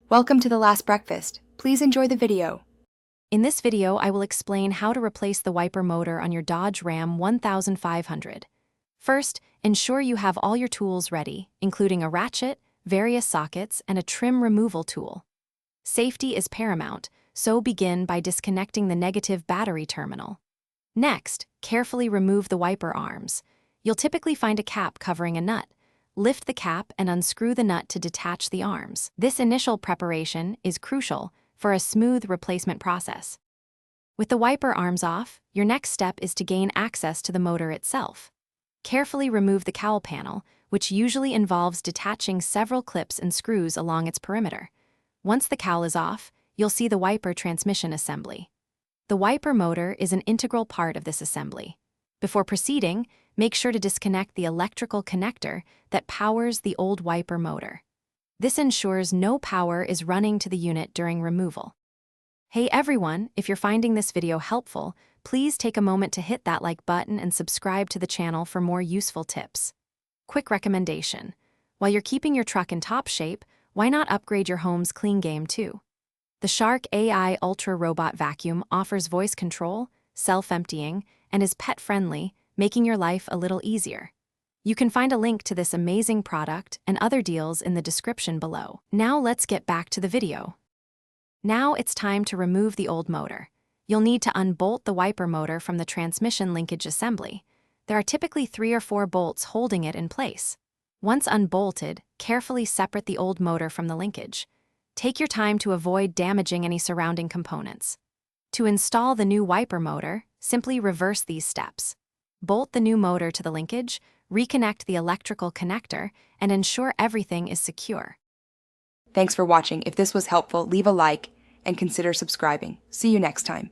Welcome to The Last Breakfast. Please enjoy the video. In this video, I will explain how to replace the wiper motor on your Dodge Ram 1500. First, ensure you have all your tools ready, including a ratchet, various sockets, and a trim removal tool. Safety is paramount, so begin by disconnecting the negative battery terminal. Next, carefully remove the wiper arms. You'll typically find a cap covering a nut. Lift the cap and unscrew the nut to detach the arms. This initial preparation is crucial for a smooth replacement process. With the wiper arms off, your next step is to gain access to the motor itself. Carefully remove the cowl panel, which usually involves detaching several clips and screws along its perimeter. Once the cowl is off, you'll see the wiper transmission assembly. The wiper motor is an integral part of this assembly. Before proceeding, make sure to disconnect the electrical connector that powers the old wiper motor. This ensures no power is running to the unit during removal. Hey everyone, if you're finding this video helpful, please take a moment to hit that like button and subscribe to the channel for more useful tips. Quick recommendation: while you're keeping your truck in top shape, why not upgrade your home's clean game too? The Shark AI Ultra Robot Vacuum offers voice control, self-emptying, and is pet-friendly, making your life a little easier. You can find a link to this amazing product and other deals in the description below. Now let's get back to the video. Now it's time to remove the old motor. You'll need to unbolt the wiper motor from the transmission linkage assembly. There are typically 3 or 4 bolts holding it in place. Once unbolted, carefully separate the old motor from the linkage. Take your time to avoid damaging any surrounding components. To install the new wiper motor, simply reverse these steps. Bolt the new motor to the linkage, reconnect the electrical connector, and ensure everything is secure. Thanks for watching. If this was helpful, leave a like and consider subscribing. See you next time.